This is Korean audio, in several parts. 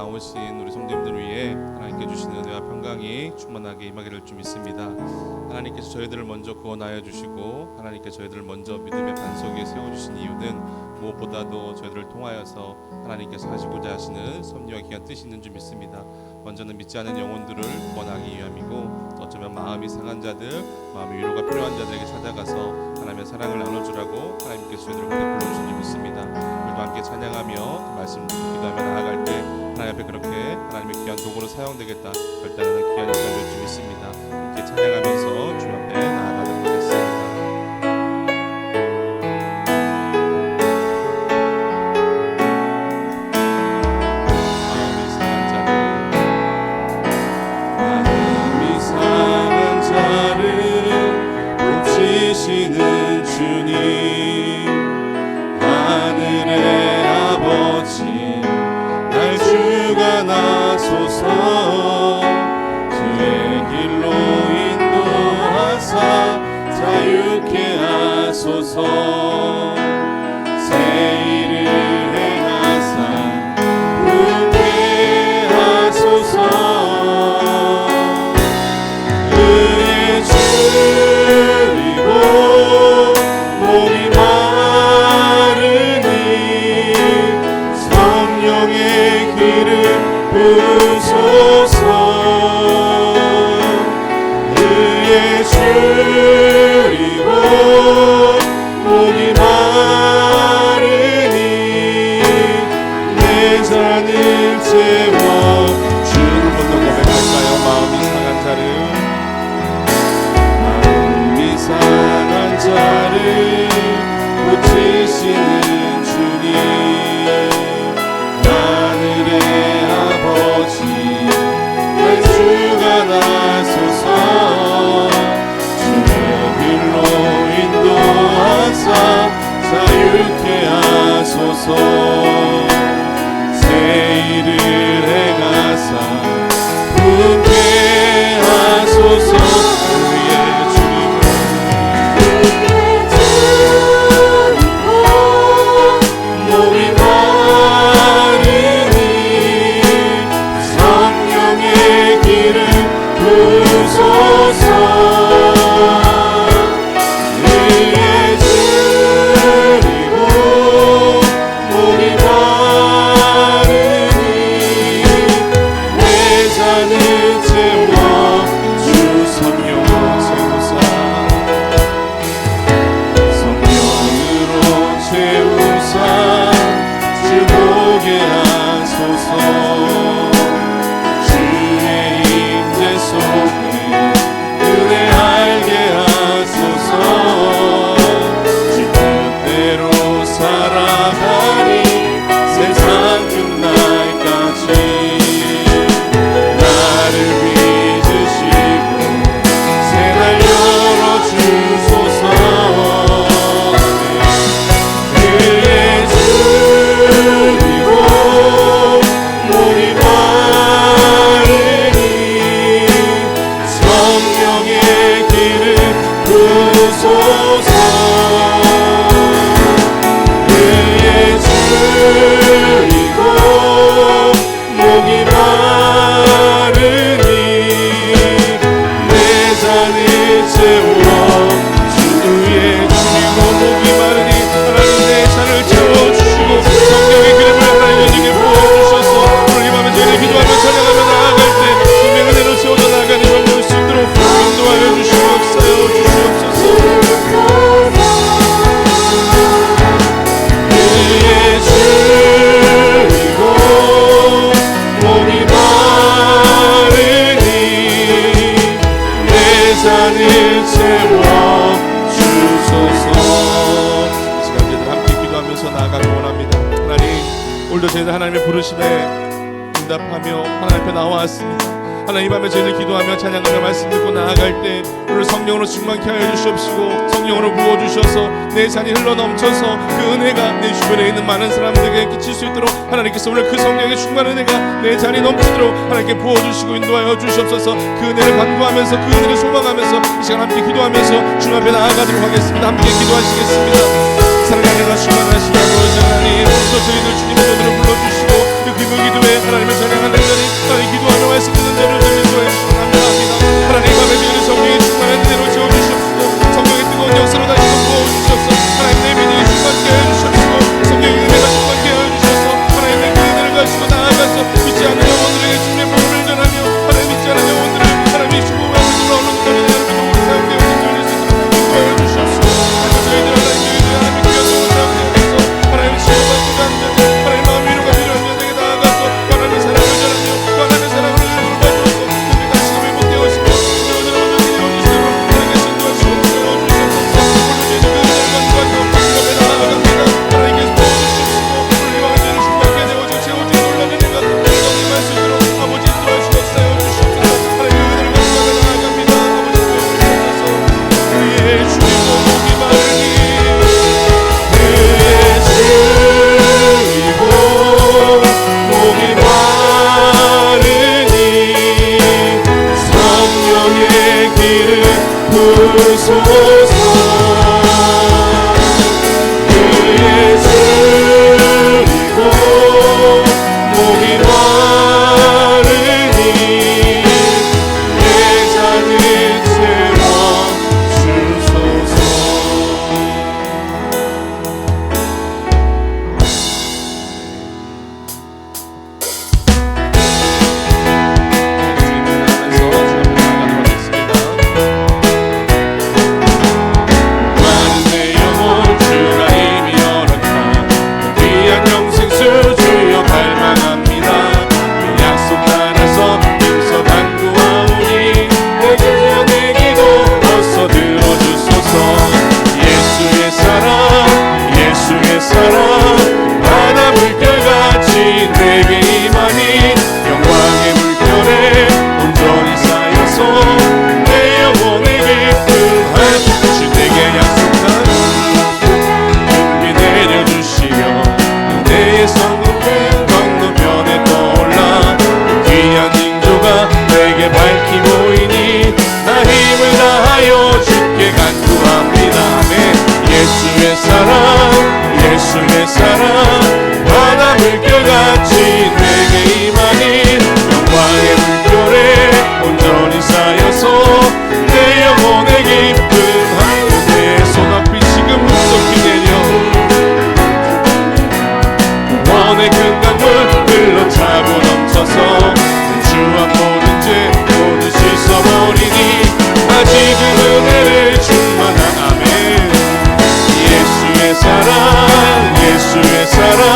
나오신 우리 성도님들 위해 하나님께 주시는 은혜와 평강이 충만하게 임하게 될 줄 믿습니다. 하나님께서 저희들을 먼저 구원하여 주시고 하나님께서 저희들을 먼저 믿음의 반석 위에 세워주신 이유는 무엇보다도 저희들을 통하여서 하나님께서 하시고자 하시는 섭리와 귀한 뜻이 있는 줄 믿습니다. 먼저는 믿지 않은 영혼들을 구원하기 위함이고, 어쩌면 마음이 상한 자들, 마음의 위로가 필요한 자들에게 찾아가서 하나님의 사랑을 나눠주라고 하나님께서 저희들을 그렇게 불러주신 줄 믿습니다. 우리도 함께 찬양하며 말씀 기도하며 나아갈 때 하나님 앞에 그렇게 하나님의 귀한 도구로 사용되겠다 결단하는 귀한 시간 될 줄 믿습니다. 함께 찬양하면서 주 앞에 나아가도록 하겠습니다. 고치시는 주님, 하늘의 아버지 날 주관하소서. 주의 길로 인도하사 자유케 하소서. 새 일을 행하사 분케 하소서. 의의 주리고 몸이 마르니 성령의 기름 부으소서. 의의 주리고 몸이 마르니 내 잔을 채워. 주 한 번 더 고백할까요? 마음이 상한 자를, 상한 자를 고치시는 주님, 하늘의 아버지 날 주관하소서. 주의 길로 인도하사 자유케 하소서. 새 일을 행하사 분케 하소서. 오늘도 저희들 하나님의 부르심에 응답하며 하나님 앞에 나와왔습니다. 하나님 이 밤에 저희들 기도하며 찬양하며 말씀 듣고 나아갈 때 오늘 성령으로 충만케 하여 주시옵시고, 성령으로 부어주셔서 내 잔이 흘러넘쳐서 그 은혜가 내 주변에 있는 많은 사람들에게 끼칠 수 있도록 하나님께서 오늘 그 성령의 충만 은혜가 내 잔이 넘치도록 하나님께 부어주시고 인도하여 주시옵소서. 그 은혜를 간구하면서 그 은혜를 소망하면서 이 시간 함께 기도하면서 주님 앞에 나아가도록 하겠습니다. 함께 기도하시겠습니다. 사랑하는 하나님 충만하시고 아버지 하나님, 오늘도 저희들 주님의 손으로 불러주시고 기도 기도에 하나님을 찬양하는 자리 하나님 기도하며 말씀 듣는 자를 인도해 주시고 감사합니다. 하나님 밤에 주는 성령이 충만한 대로 채워주시옵시고 성령의 뜨거운 역사로 다시 또 부어주셔서 하나님 내 믿음이 충만케 하여 주시옵시고 성령의 은혜가 충만케 하여 주셔서 하나님 내 은혜를 가지고 나아가서 믿지 않는 영혼들에게 주님의 복음을 전하며 하나님 믿지 않는 영혼들을 하나님이 주고 앞에 돌아오는 것들을 여러분도 우리 사용되어 있는 줄을 인도하여 주시옵시고 저희들 하나님 하나님 귀한 영혼 사용되어서 하나님 치료받고 가는 자들 하나님 마음 위로가 필요한 자들에게 나아가서 하나님의 사랑을 전하며 하나님의 사랑을 주어주어서 우리 다시 한번 못되어지고 여러분들 먼저 되어주시도록 하나님께 신도하시고 주어주셔서 오늘 죄의 그들을 간구하며 앞에 나아갑니다. 하나님께서 도와주시옵시고 우리와 죄를 충만케 되어지고 채워지고 놀라는 내가 성령 말씀으로 아버지 인도하시고 역사여 주시옵소서. 하나님의 은혜를 간구하며 나아갑니다. 아버지 도와주시옵소서. 그의 주이고 목이 마르니 그의 주이고 목이 마르니 성령의 길을 부으소서. 그의 주이고 목이 마르니 내 잔을 채워주소서. 많은 내 영혼 주가 이미 열었다. 귀한 영생수 주여 갈망합니다. 그 약속 따라서 빈서 간구하오니 내 기도 어서 들어주소서. 예수의 사랑 예수의 사랑 바다 물결같이 내게 임하니 영광의 물결에 온전히 쌓여서 내 영혼의 깊은 한없이 내게 약속한 준비 내려주시며 내의 성급한 건너편에 떠올라 귀한 징조가 내게 밝히 보이니 나 힘을 다하여 주께 간구합니다. 아멘. 예수의 사랑 예수의 사랑 바다 물결같이 내게 임하니 영광의 물결에 온전히 쌓여서 내 영혼의 깊은 하늘에 소낙빛 지금 묵속히 내려 원의 큰 강물 흘러 차고 넘쳐서 주와 모든 죄 모두 씻어버리니 아직은 은혜를 충만한 아멘. 예수의 사랑 예수의 사랑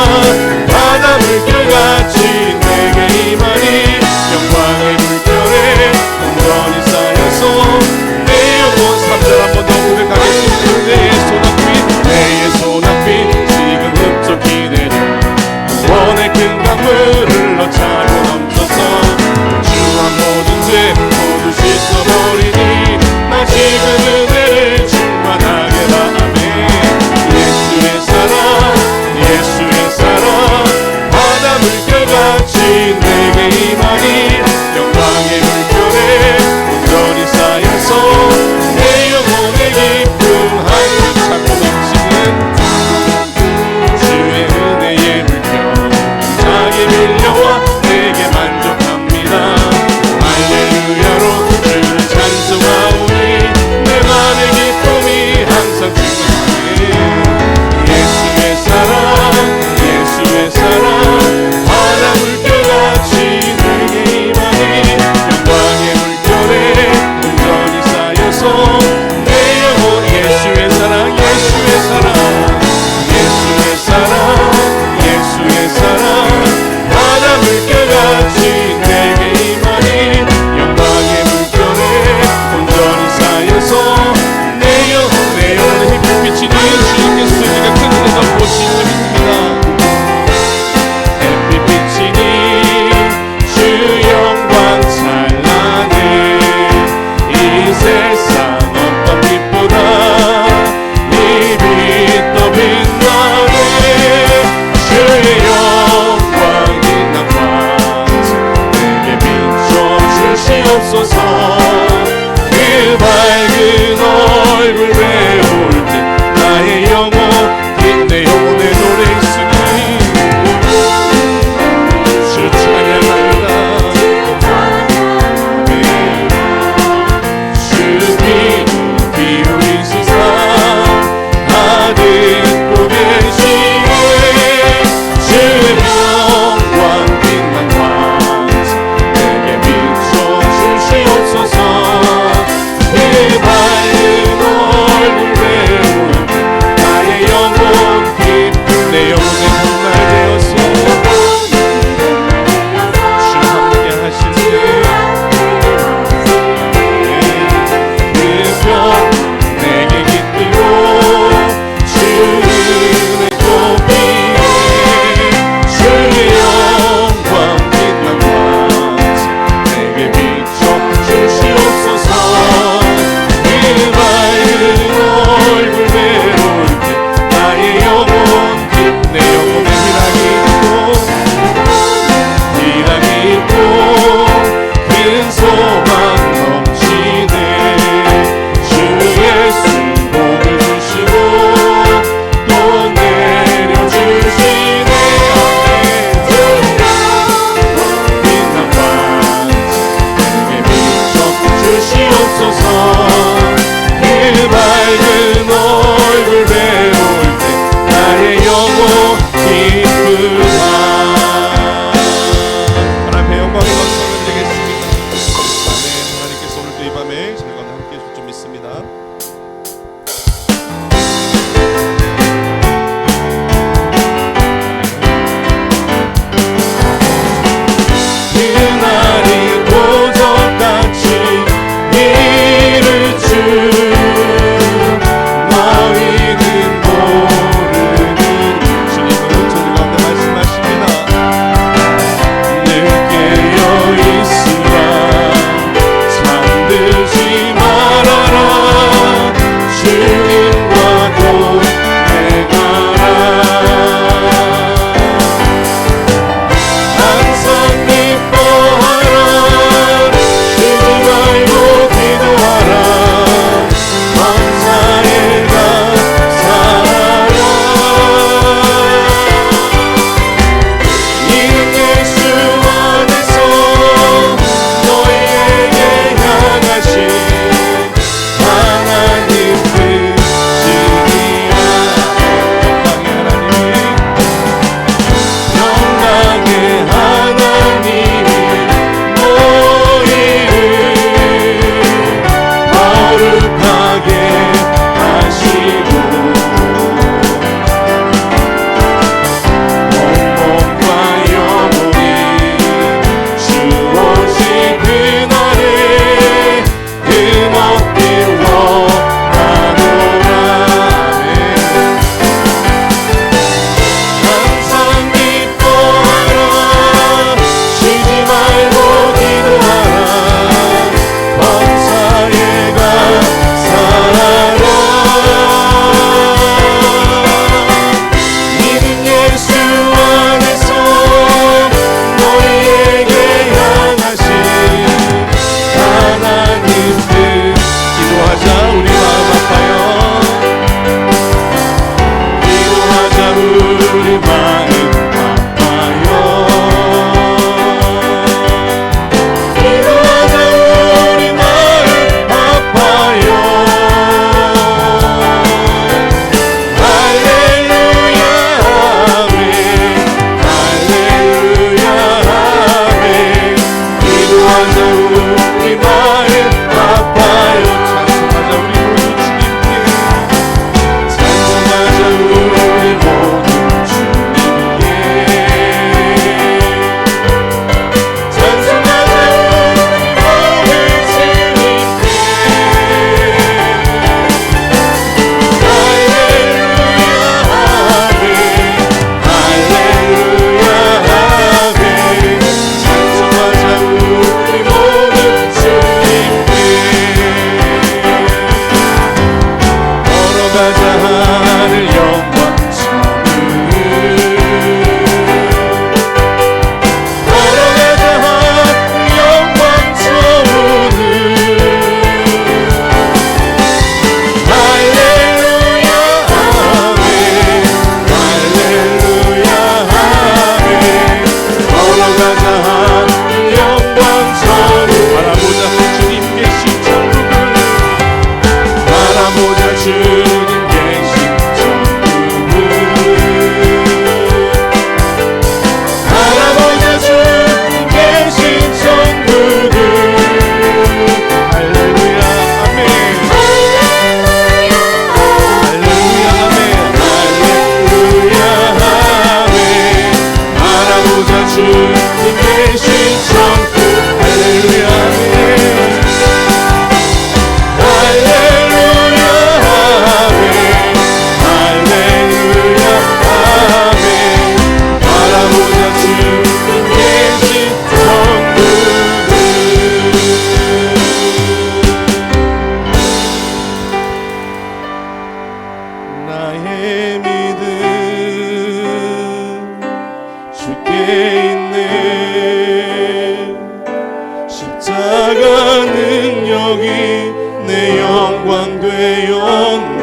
되었네.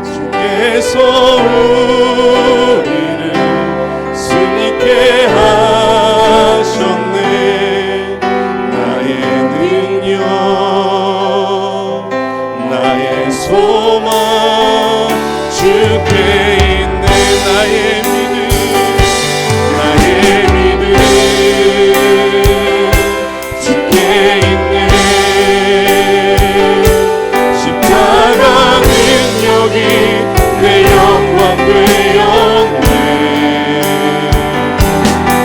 주께서 우리를 승리케 하셨네. 나의 능력, 나의 소망 주께 있네. 나의 믿음, 나의 믿음 주께 있네. 십자가 능력이 내 영광 되었네.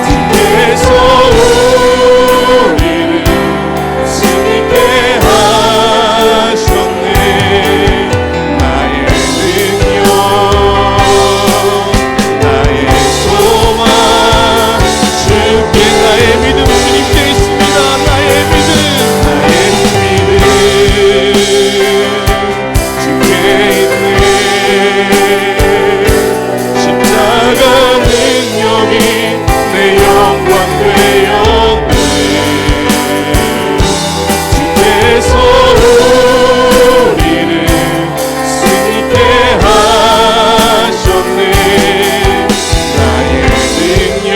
주께서 우리를 승리케 하셨네. 나의 능력, 나의 소망 주께. 나의 믿음 주님께 있습니다. 나의 믿음, 나의 믿음 주께 있네. 십자가 능력이 내 영광 되었네. 주께서 우리를 승리케 하셨네. 나의 능력,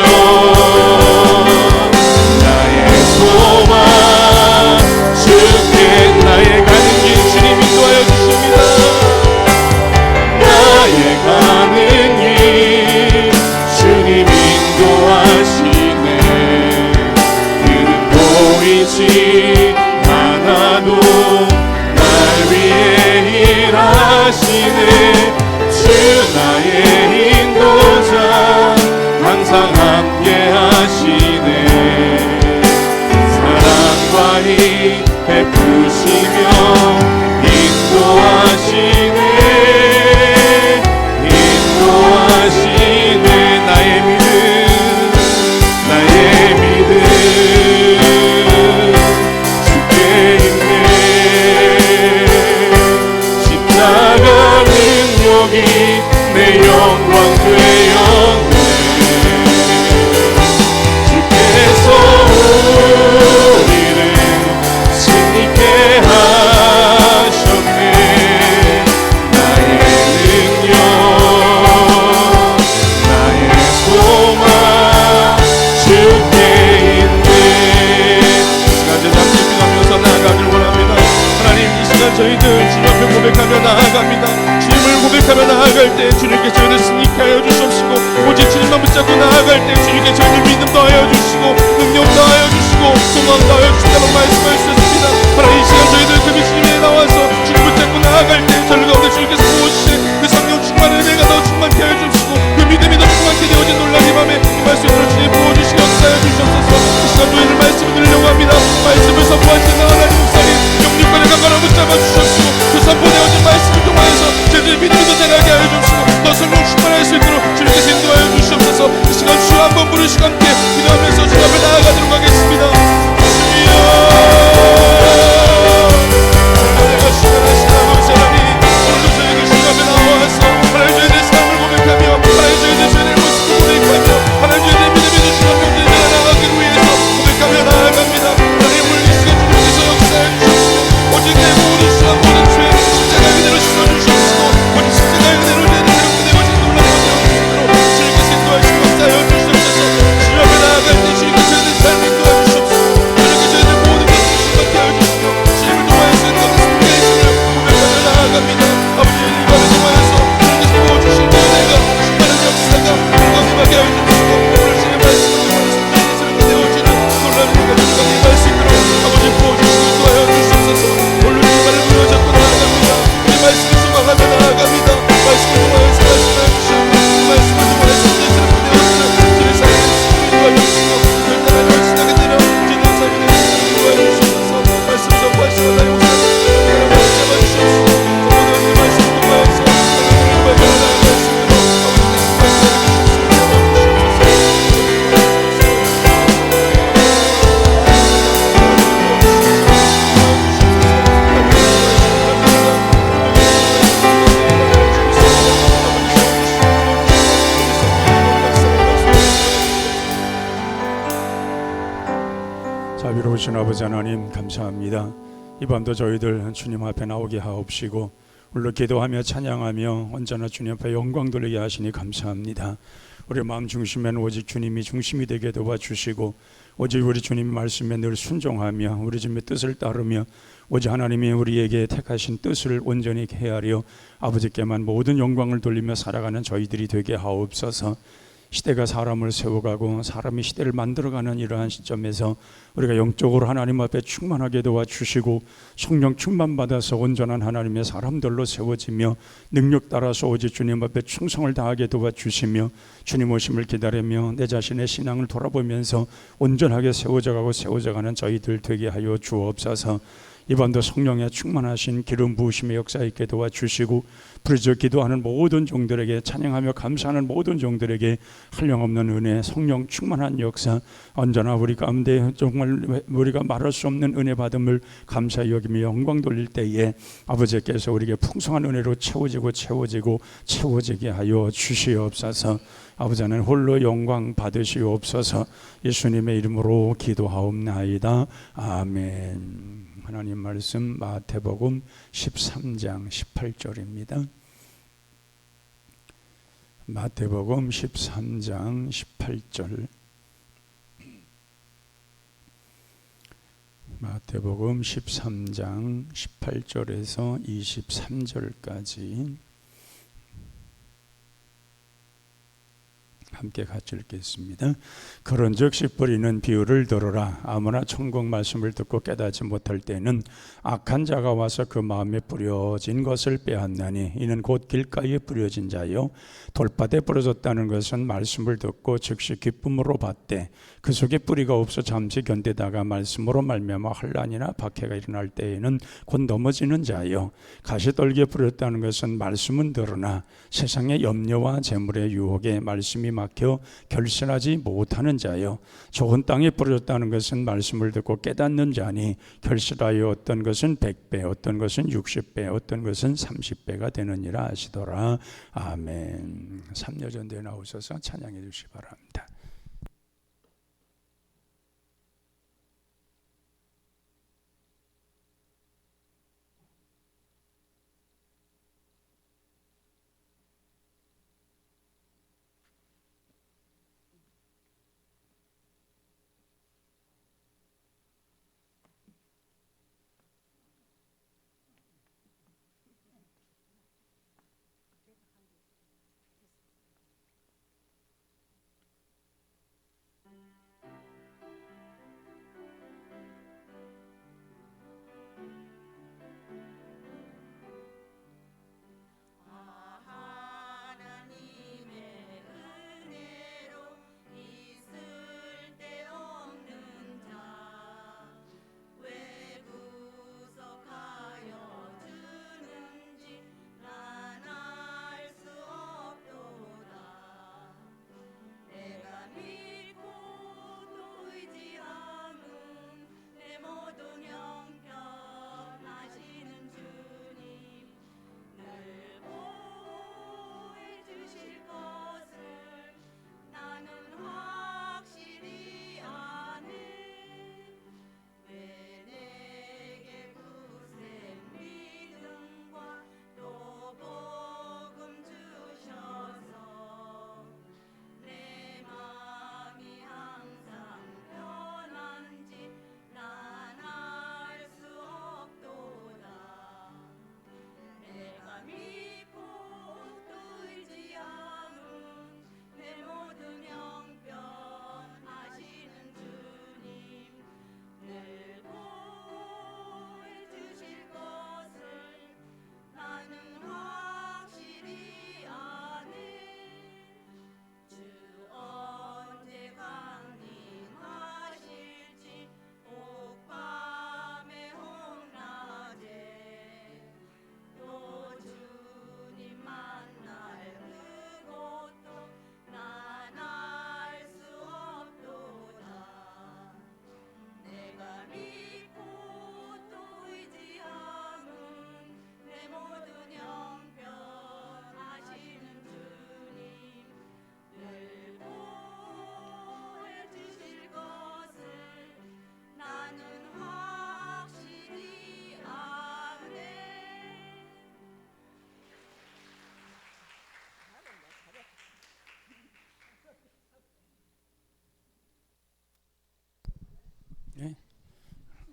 나의 소망 주께. 나의 가는 길 주님 인도하여 주십니다. 나의 가는 길 주님 인도하시네. 그는 보이지 않아도 날 위해 일하시네. 주 나의 인도자 항상 함께 하시네. 사랑과 힘 베푸시며 인도하시네. 인도하시네. 나의 믿음, 나의 믿음 주께 있네. 십자가 능력이 내 영광 되었네. 주께서 우리를 승리케 하셨네. 나의 능력, 나의 소망 주께 있네. 이 시간 제자 기도하면서 나아가길 원합니다. 하나님, 이 시간 저희들 주님 앞에 고백하며 나아갑니다. 주님을 고백하며 나아갈 때 주님께 저희를 승리케 하여 주시옵시고, 오직 주님만 붙잡고 나아갈 때 주님께 저희들 믿음 더하여 주시고, 능력 더하여 주시고, 소망 더하여 주시다고 말씀하셨습니다. 하나님, 이 시간 저희들 그 주님에 나와서 주님 붙잡고 나아갈 때 저희 가운데 주님께서 부어주신 그 성령 충만의 은혜가 더 충만케 하여 주시고, 그 믿음이 더 충만케 되어진 놀라운 이 밤에 이 말씀으로 주님 부어주시기 역사하여 주시옵소서. 이 시간 저희들 말씀을 들으려고 합니다. 말씀을 선포하시는 하나님 목사님 영육간의 강건을 붙잡아 주시옵시고, 그 선포되어진 말씀을 통하여서 저희들 믿음이 더 자라게 하여 주시고, 더 성령 충만할 수 있도록 주님께서 인도하여 주시옵소서. 이 시간 주 한 번 부르시고 함께 기도하면서 주 앞에 나아가도록 하겠습니다. 주여, 내가 시간하시는 아버지 하나님, 오늘도 저희들 주 앞에 나와서 하나님 저희들의 삶을 고백하며, 하나님 저희들의 죄의 모습을 고백하며, 하나님 저희들의 믿음이 주신 것들을 나아가기 위해서 고백하며 나아갑니다. 하나님, 오늘 이 시간 주님께서 역사해 주시옵시고, 오직 내 모든 수와 모든 죄 십자가 그대로 씻어주시옵시고, 오직 십자가 그대로 내 능력을 내어진 놀라운 것들을 주님께서 인도하시고 역사하여 주시옵소서. 주 앞에 나아갈 때 주님께서 저희들 삶을 도와주시옵소서. 주님께서 저희들 모든 것을 충만케 하여 주시며, 주님을 통하여서 인도하는 승리의 힘을 고백하며 나아갑니다. 아버지, 이 밤에 통하여서 주님께서 부어주신 그 은혜가 충만한 역사가 영광하게 하여 주시고, 오늘 주님의 말씀을 통하여서 주님께서 이렇게 되어지는 놀라운 은혜가 충만히 임할 수 있도록 아버지 부어주시고 인도하여 주시옵소서. 오늘 주님만을 부여잡고 나아갑니다. 이 말씀을 소망하며 나아갑니다. 말씀을 통하여서 말씀을 주시고, 그 말씀을 통하여서 주님께서 되어지는 주님의 삶을 인도하여 주시고, 결단을 하시나게 되려 주님의 삶을 인도하여 주시옵소서. 말씀 선포하시고 나의 목사님 잡아 주시옵소서. 선포되어진 말씀을 통하여서 하나님의 말씀을 나아갈 수 있도록 자비로우신 아버지 하나님 감사합니다. 이 밤도 저희들 주님 앞에 나오게 하옵시고 울로 기도하며 찬양하며 언제나 주님 앞에 영광 돌리게 하시니 감사합니다. 우리 마음 중심에는 오직 주님이 중심이 되게 도와주시고 오직 우리 주님 말씀에 늘 순종하며 우리 주님의 뜻을 따르며 오직 하나님이 우리에게 택하신 뜻을 온전히 헤아려 아버지께만 모든 영광을 돌리며 살아가는 저희들이 되게 하옵소서. 시대가 사람을 세워가고 사람이 시대를 만들어가는 이러한 시점에서 우리가 영적으로 하나님 앞에 충만하게 도와주시고 성령 충만받아서 온전한 하나님의 사람들로 세워지며 능력 따라서 오직 주님 앞에 충성을 다하게 도와주시며 주님 오심을 기다리며 내 자신의 신앙을 돌아보면서 온전하게 세워져가는 저희들 되게 하여 주옵소서. 이번도 성령에 충만하신 기름 부으심의 역사 있게 도와주시고 부르짖어 기도하는 모든 종들에게 찬양하며 감사하는 모든 종들에게 한량없는 은혜 성령 충만한 역사 언제나 우리 가운데 정말 우리가 말할 수 없는 은혜 받음을 감사히 여기며 영광 돌릴 때에 아버지께서 우리에게 풍성한 은혜로 채워지게 하여 주시옵소서. 아버지 하나님 홀로 영광 받으시옵소서. 예수님의 이름으로 기도하옵나이다. 아멘. 하나님 말씀 마태복음 13장 18절입니다. 마태복음 13장 18절. 마태복음 13장 18절에서 23절까지 함께 같이 읽겠습니다. 그런즉 씨 뿌리는 비유를 들으라. 아무나 천국 말씀을 듣고 깨닫지 못할 때는 악한 자가 와서 그 마음에 뿌려진 것을 빼앗나니 이는 곧 길가에 뿌려진 자요 돌밭에 뿌려졌다는 것은 말씀을 듣고 즉시 기쁨으로 받되 그 속에 뿌리가 없어 잠시 견디다가 말씀으로 말미암아 환난이나 박해가 일어날 때에는 곧 넘어지는 자요 가시떨기에 뿌렸다는 것은 말씀은 들으나 세상의 염려와 재물의 유혹에 말씀이 막혀 결실하지 못하는 자요 좋은 땅에 뿌려졌다는 것은 말씀을 듣고 깨닫는 자니 결실하여 어떤 것은 100배 어떤 것은 60배 어떤 것은 30배가 되느니라 하시더라. 아멘. 3년 전에 나오셔서 찬양해 주시기 바랍니다.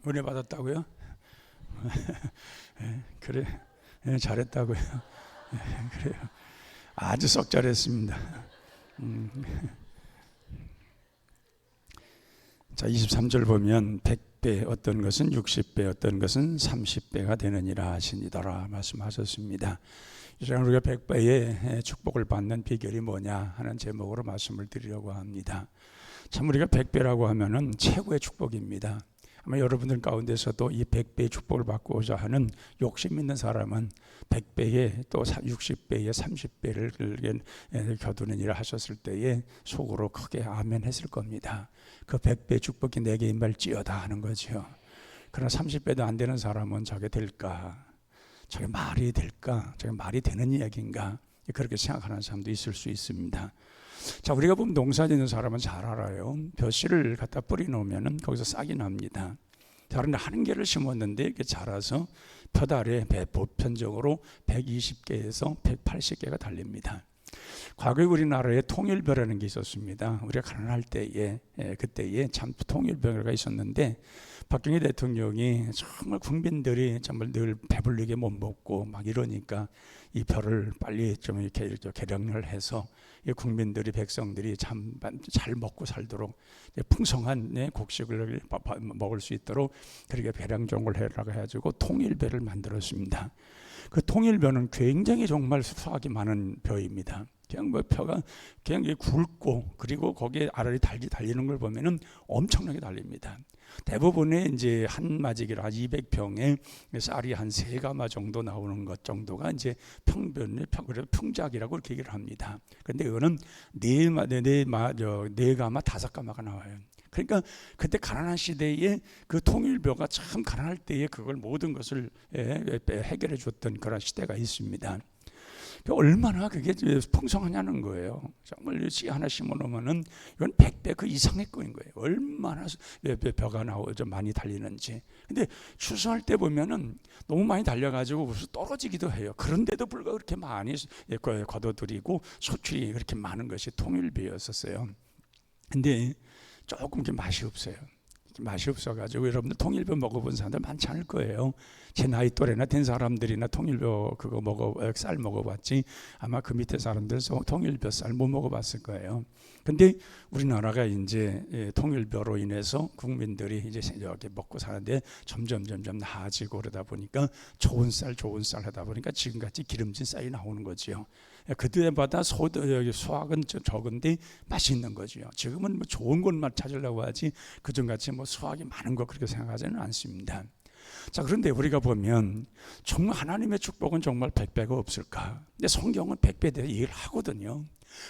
은혜 받았다고요? 그래, 잘했다고요. 그래요. 아주 썩 잘했습니다. 자, 23절 보면 100배 어떤 것은 60배 어떤 것은 30배가 되느니라 하시니더라 말씀하셨습니다. 이 시간 우리가 100배의 축복을 받는 비결이 뭐냐 하는 제목으로 말씀을 드리려고 합니다. 참 우리가 100배라고 하면은 최고의 축복입니다. 아마 여러분들 가운데서도 이 100배의 축복을 받고자 하는 욕심 있는 사람은 100배에 또 60배에 30배를 거두느니라 하셨을 때에 속으로 크게 아멘 했을 겁니다. 그 100배의 축복이 내게 임할지어다 하는 거죠. 그러나 30배도 안 되는 사람은 저게 될까? 저게 말이 될까? 저게 말이 되는 이야기인가? 그렇게 생각하는 사람도 있을 수 있습니다. 자, 우리가 보면 농사 짓는 사람은 잘 알아요. 벼씨를 갖다 뿌리놓으면 거기서 싹이 납니다. 다른 한 개를 심었는데 이게 자라서 벼달에 보편적으로 120개에서 180개가 달립니다. 과거에 우리나라에 통일벼라는 게 있었습니다. 우리가 가난할 때에 그때에 참 통일벼가 있었는데 박정희 대통령이 정말 국민들이 정말 늘 배불리게 못 먹고 막 이러니까 이 벼를 빨리 좀 이렇게 개량을 해서 이 국민들이 백성들이 참 잘 먹고 살도록 풍성한 곡식을 먹을 수 있도록 그렇게 배량종을 해라고 해가지고 통일벼를 만들었습니다. 그 통일벼는 굉장히 정말 수확이 많은 벼입니다. 그냥 뭐 벼가 그냥 굵고 그리고 거기에 알알이 달리는 걸 보면은 엄청나게 달립니다. 대부분의 이제 한 마지기로 200평에 쌀이 한 3가마 정도 나오는 것 정도가 이제 평작이라고 이렇게 얘기를 합니다. 그런데 이거는 4가마 5가마가 나와요. 그러니까 그때 가난한 시대에 그 통일벼가 참 가난할 때에 그걸 모든 것을 해결해 줬던 그런 시대가 있습니다. 얼마나 그게 풍성하냐는 거예요. 정말 씨 하나 심어놓으면은 이건 100배 그 이상의 거인 거예요. 얼마나 벼가 나오죠 많이 달리는지. 근데 추수할 때 보면은 너무 많이 달려가지고 떨어지기도 해요. 그런데도 불구하고 그렇게 많이 거둬들이고 소출이 그렇게 많은 것이 통일벼였었어요. 근데 조금 맛이 없어요. 맛이 없어가지고 여러분들 통일벼 먹어본 사람들 많지 않을 거예요. 제 나이 또래나 된 사람들이나 통일벼 쌀 먹어봤지 아마 그 밑에 사람들은 통일벼 쌀 못 먹어봤을 거예요. 근데 우리나라가 이제 통일벼로 인해서 국민들이 이제 이렇게 먹고 사는데 점점 나아지고 그러다 보니까 좋은 쌀 하다 보니까 지금같이 기름진 쌀이 나오는 거죠. 그때마다 수확은 적은데 맛이 있는 거죠. 지금은 뭐 좋은 것만 찾으려고 하지 그전같이 뭐 수확이 많은 거 그렇게 생각하지는 않습니다. 자, 그런데 우리가 보면 정말 하나님의 축복은 정말 100배가 없을까? 근데 성경은 100배에 대해 얘기를 하거든요.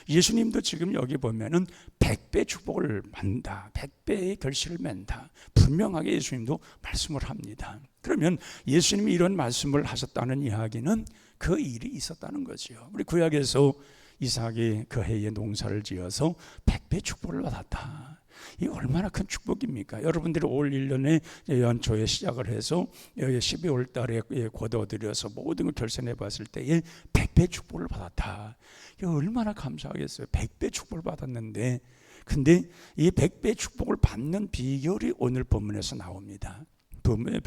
예수님도 지금 여기 보면은 100배 축복을 만다, 100배의 결실을 맺다. 분명하게 예수님도 말씀을 합니다. 그러면 예수님이 이런 말씀을 하셨다는 이야기는 그 일이 있었다는 거죠. 우리 구약에서 이삭이 그 해에 농사를 지어서 100배 축복을 받았다. 이 얼마나 큰 축복입니까? 여러분들이 올 1년에 연초에 시작을 해서 12월 달에 거둬들여서 모든 걸 결산해 봤을 때에 100배 축복을 받았다. 이게 얼마나 감사하겠어요. 100배 축복을 받았는데 근데 이 100배 축복을 받는 비결이 오늘 본문에서 나옵니다.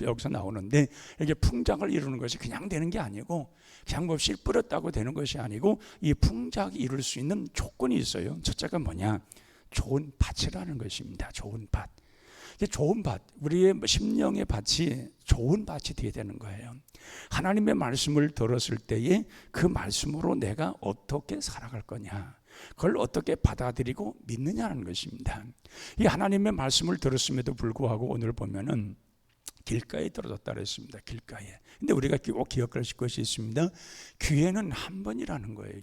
여기서 나오는데 이게 풍작을 이루는 것이 그냥 되는 게 아니고 그냥 뭐 씨 뿌렸다고 되는 것이 아니고 이 풍작이 이룰 수 있는 조건이 있어요. 첫째가 뭐냐? 좋은 밭이라는 것입니다. 좋은 밭. 좋은 밭, 우리의 심령의 밭이 좋은 밭이 되어야 되는 거예요. 하나님의 말씀을 들었을 때에 그 말씀으로 내가 어떻게 살아갈 거냐, 그걸 어떻게 받아들이고 믿느냐는 것입니다. 이 하나님의 말씀을 들었음에도 불구하고 오늘 보면은 길가에 떨어졌다 그랬습니다. 길가에. 근데 우리가 꼭 기억하실 것이 있습니다. 기회는 한 번이라는 거예요.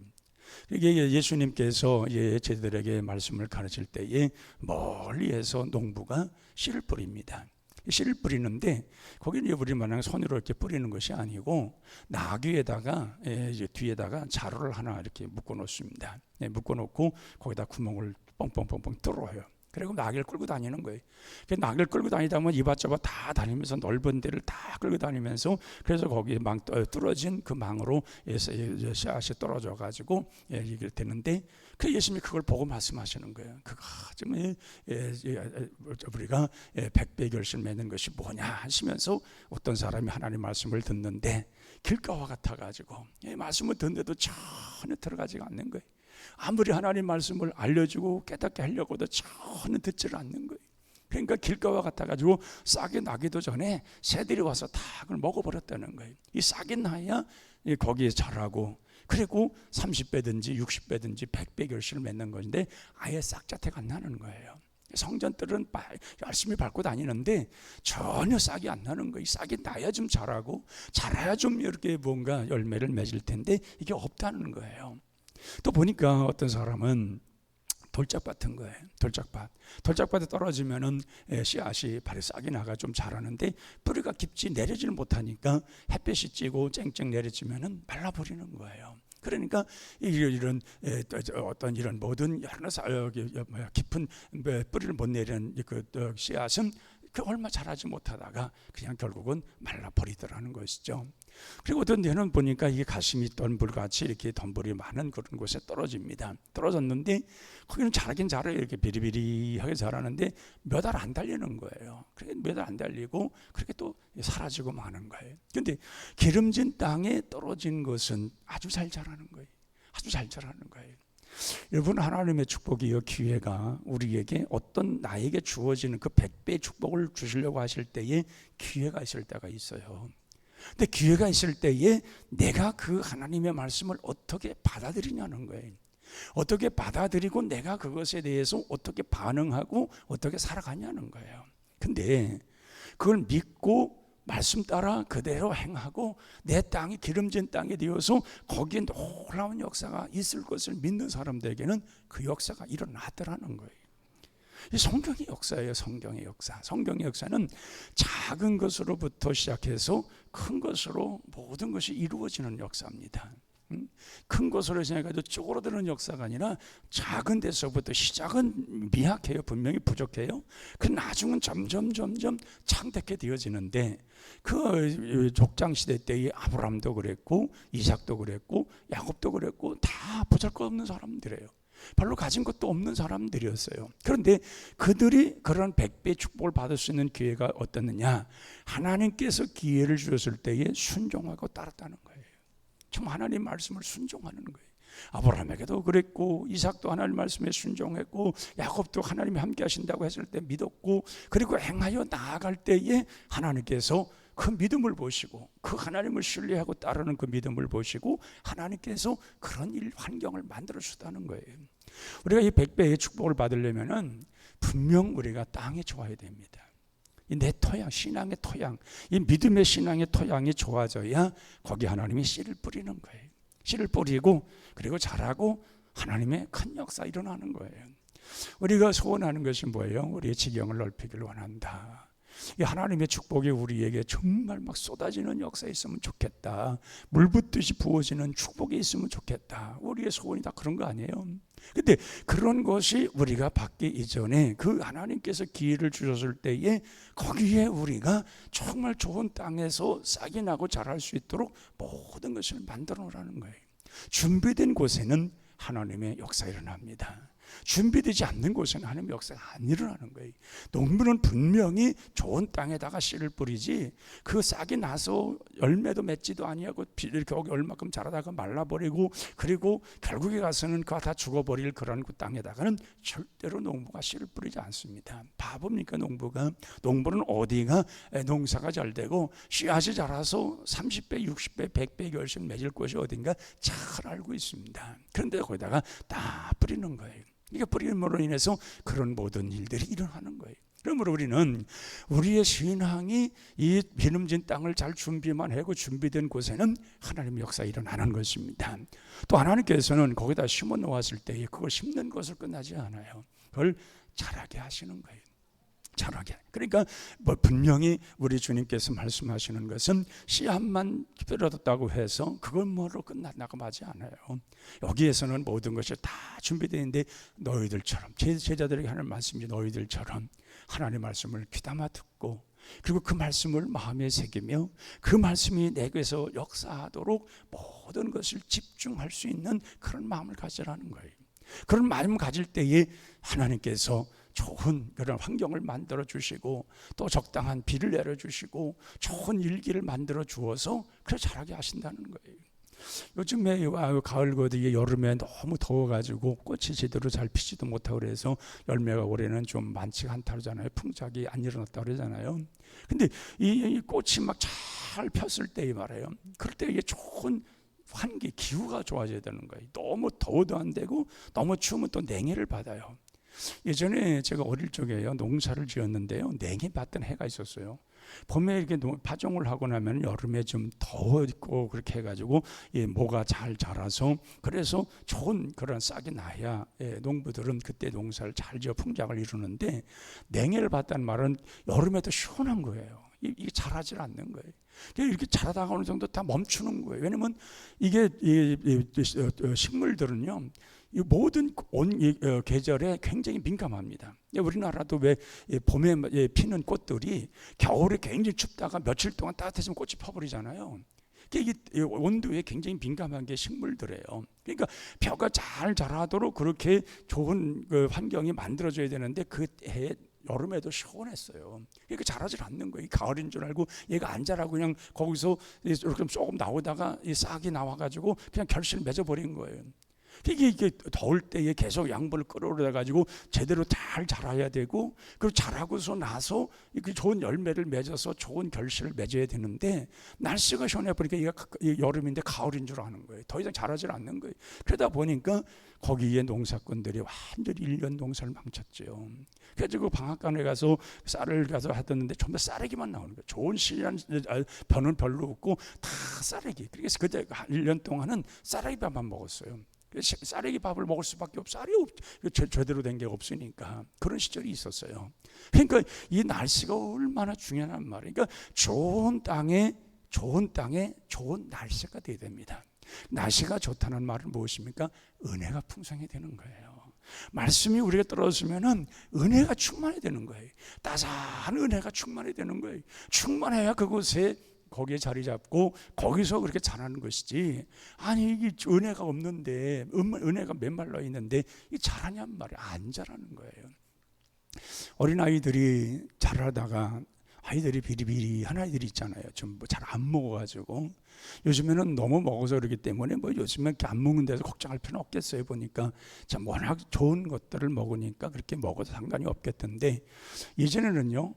이게 예수님께서 제자들에게 말씀을 가르칠 때에 멀리에서 농부가 씨를 뿌립니다. 씨를 뿌리는데 거기는 우리만한 손으로 이렇게 뿌리는 것이 아니고 나귀에다가 뒤에다가 자루를 하나 이렇게 묶어 놓습니다. 묶어 놓고 거기다 구멍을 뻥뻥뻥뻥 뚫어요. 그리고 나귀를 끌고 다니는 거예요. 나귀를 끌고 다니다 보면 이밭저밭 다 다니면서 넓은 데를 다 끌고 다니면서 그래서 거기에 망 뚫어진 그 망으로 씨앗이 떨어져 가지고 이게 되는데 그 예수님이 그걸 보고 말씀하시는 거예요. 그거 좀 우리가 백배 결실 맺는 것이 뭐냐 하시면서 어떤 사람이 하나님 말씀을 듣는데 길가와 같아 가지고 말씀을 듣는데도 전혀 들어가지가 않는 거예요. 아무리 하나님 말씀을 알려주고 깨닫게 하려고도 전혀 듣지를 않는 거예요. 그러니까 길가와 같아가지고 싹이 나기도 전에 새들이 와서 다 그걸 먹어버렸다는 거예요. 이 싹이 나야 거기에 자라고 그리고 30배든지 60배든지 100배 결실을 맺는 건데 아예 싹자태가 안 나는 거예요. 성전들은 열심히 밟고 다니는데 전혀 싹이 안 나는 거예요. 싹이 나야 좀 자라고 자라야 좀 이렇게 뭔가 열매를 맺을 텐데 이게 없다는 거예요. 또 보니까 어떤 사람은 돌짝 같은 거예요. 돌짝밭에 떨어지면은 씨앗이 발에 싹이 나가 좀 자라는데 뿌리가 깊지 내려지를 못하니까 햇볕이 찌고 쨍쨍 내려지면은 말라버리는 거예요. 그러니까 이런 어떤 이런 모든 깊은 뿌리를 못 내리는 그 씨앗은 그 얼마 자라지 못하다가 그냥 결국은 말라버리더라는 것이죠. 그리고 어떤 데는 보니까 이게 가시미 덤불같이 이렇게 덤불이 많은 그런 곳에 떨어집니다. 떨어졌는데 거기는 자라긴 자라요. 이렇게 비리비리하게 자라는데 몇 알 안 달리는 거예요. 그렇게 몇 알 안 달리고 그렇게 또 사라지고 마는 거예요. 그런데 기름진 땅에 떨어진 것은 아주 잘 자라는 거예요. 아주 잘 자라는 거예요. 여러분, 하나님의 축복이요 기회가 우리에게 어떤 나에게 주어지는 그 100배의 축복을 주시려고 하실 때에 기회가 있을 때가 있어요. 근데 기회가 있을 때에 내가 그 하나님의 말씀을 어떻게 받아들이냐는 거예요. 어떻게 받아들이고 내가 그것에 대해서 어떻게 반응하고 어떻게 살아가냐는 거예요. 근데 그걸 믿고 말씀 따라 그대로 행하고 내 땅이 기름진 땅이 되어서 거기에 놀라운 역사가 있을 것을 믿는 사람들에게는 그 역사가 일어나더라는 거예요. 이 성경의 역사예요. 성경의 역사. 성경의 역사는 작은 것으로부터 시작해서 큰 것으로 모든 것이 이루어지는 역사입니다. 큰 것으로 생각해도 쪼그러드는 역사가 아니라 작은 데서부터 시작은 미약해요. 분명히 부족해요. 그 나중은 점점 창대하게 되어지는데 그 족장시대 때의 아브라함도 그랬고 이삭도 그랬고 야곱도 그랬고 다 보잘것없는 사람들이에요. 별로 가진 것도 없는 사람들이었어요. 그런데 그들이 그런 100배의 축복을 받을 수 있는 기회가 어떻느냐, 하나님께서 기회를 주셨을 때에 순종하고 따랐다는 거예요. 정말 하나님 말씀을 순종하는 거예요. 아브라함에게도 그랬고 이삭도 하나님 말씀에 순종했고 야곱도 하나님이 함께 하신다고 했을 때 믿었고 그리고 행하여 나아갈 때에 하나님께서 그 믿음을 보시고 그 하나님을 신뢰하고 따르는 그 믿음을 보시고 하나님께서 그런 환경을 만들어 주셨다는 거예요. 우리가 이 100배의 축복을 받으려면은 분명 우리가 땅이 좋아야 됩니다. 내 토양, 신앙의 토양, 이 믿음의 신앙의 토양이 좋아져야 거기 하나님이 씨를 뿌리는 거예요. 씨를 뿌리고 그리고 자라고 하나님의 큰 역사 일어나는 거예요. 우리가 소원하는 것이 뭐예요? 우리의 지경을 넓히기를 원한다. 이 하나님의 축복이 우리에게 정말 막 쏟아지는 역사에 있으면 좋겠다. 물 붓듯이 부어지는 축복이 있으면 좋겠다. 우리의 소원이 다 그런 거 아니에요? 근데 그런 것이 우리가 받기 이전에 그 하나님께서 기회를 주셨을 때에 거기에 우리가 정말 좋은 땅에서 싹이 나고 자랄 수 있도록 모든 것을 만들어 놓으라는 거예요. 준비된 곳에는 하나님의 역사가 일어납니다. 준비되지 않는 곳에는 하나님의 역사가 안 일어나는 거예요. 농부는 분명히 좋은 땅에다가 씨를 뿌리지 그 싹이 나서 열매도 맺지도 아니하고 이렇게 얼마큼 자라다가 말라버리고 그리고 결국에 가서는 그가 다 죽어버릴 그런 그 땅에다가는 절대로 농부가 씨를 뿌리지 않습니다. 바보입니까 농부가? 농부는 어디가 농사가 잘 되고 씨앗이 자라서 30배, 60배, 100배 결실 맺을 곳이 어딘가 잘 알고 있습니다. 그런데 거기다가 다 뿌리는 거예요. 이게 뿌림으로 인해서 그런 모든 일들이 일어나는 거예요. 그러므로 우리는 우리의 신앙이 이 기름진 땅을 잘 준비만 하고 준비된 곳에는 하나님의 역사가 일어나는 것입니다. 또 하나님께서는 거기다 심어 놓았을 때에 그걸 심는 것을 끝나지 않아요. 그걸 자라게 하시는 거예요. 자라게. 그러니까 뭐 분명히 우리 주님께서 말씀하시는 것은 씨앗만 뿌려뒀다고 해서 그건 뭐로 끝난다고 하지 않아요. 여기에서는 모든 것이 다 준비되어 있는데 너희들처럼, 제자들에게 하는 말씀이 너희들처럼 하나님의 말씀을 귀담아 듣고, 그리고 그 말씀을 마음에 새기며 그 말씀이 내게서 역사하도록 모든 것을 집중할 수 있는 그런 마음을 가지라는 거예요. 그런 마음을 가질 때에 하나님께서 좋은 그런 환경을 만들어 주시고, 또 적당한 비를 내려 주시고, 좋은 일기를 만들어 주어서 그래 자라게 하신다는 거예요. 요즘에 가을거디 여름에 너무 더워가지고 꽃이 제대로 잘 피지도 못하고 그래서 열매가 올해는 좀 많지가 않다 그러잖아요. 풍작이 안 일어났다 그러잖아요. 근데 이 꽃이 막 잘 폈을 때에 말이에요, 그럴 때 이게 좋은 환기, 기후가 좋아져야 되는 거예요. 너무 더워도 안 되고 너무 추우면 또 냉해를 받아요. 예전에 제가 어릴 적에요, 농사를 지었는데요, 냉해 받던 해가 있었어요. 봄에 이렇게 파종을 하고 나면 여름에 좀 더웠고 그렇게 해가지고 모가 잘 자라서, 그래서 좋은 그런 싹이 나야 농부들은 그때 농사를 잘 지어 풍작을 이루는데, 냉해를 받다는 말은 여름에도 시원한 거예요. 이게 자라질 않는 거예요. 이렇게 자라다가 어느 정도 다 멈추는 거예요. 왜냐면 이게 식물들은요, 모든 계절에 굉장히 민감합니다. 우리나라도 왜 봄에 피는 꽃들이 겨울에 굉장히 춥다가 며칠 동안 따뜻해지면 꽃이 펴버리잖아요. 이게 온도에 굉장히 민감한 게 식물들이에요. 그러니까 벼가 잘 자라도록 그렇게 좋은 환경이 만들어져야 되는데, 그 해에 여름에도 시원했어요. 그러니까 자라질 않는 거예요. 가을인 줄 알고 얘가 안 자라고 그냥 거기서 이렇게 조금 나오다가 이 싹이 나와가지고 그냥 결실을 맺어버린 거예요. 이게 더울 때에 계속 양분을 끌어올려 가지고 제대로 잘 자라야 되고, 그리고 자라고서 나서 좋은 열매를 맺어서 좋은 결실을 맺어야 되는데, 날씨가 시원해 보니까 얘가 여름인데 가을인 줄 아는 거예요. 더 이상 자라질 않는 거예요. 그러다 보니까 거기에 농사꾼들이 완전히 1년 농사를 망쳤죠. 그래서 방앗간에 가서 쌀을 가서 하던데 전부 쌀이기만 나오는 거예요. 좋은 씨앗 벼는 별로 없고 다 쌀이기. 그래서 그때 1년 동안은 쌀이기 밥만 먹었어요. 쌀이기 밥을 먹을 수밖에 없어. 쌀이 제대로 된 게 없으니까 그런 시절이 있었어요. 그러니까 이 날씨가 얼마나 중요한 말이에요. 그러니까 좋은 땅에 좋은 날씨가 돼야 됩니다. 날씨가 좋다는 말은 무엇입니까? 은혜가 풍성해야 되는 거예요. 말씀이 우리가 떨어지면은 은혜가 충만해야 되는 거예요. 따스한 은혜가 충만해야 되는 거예요. 충만해야 그곳에 거기에 자리 잡고 거기서 그렇게 자라는 것이지, 아니 이게 은혜가 없는데, 은혜가 메말라 있는데 이 자라냔 말이야. 안 자라는 거예요. 어린아이들이 자라다가 아이들이 비리비리한 아이들이 있잖아요. 좀 잘 안 먹어가지고, 요즘에는 너무 먹어서 그러기 때문에 뭐 요즘에 이렇게 안 먹는 데서 걱정할 필요는 없겠어요. 보니까 참 워낙 좋은 것들을 먹으니까 그렇게 먹어도 상관이 없겠던데, 예전에는요,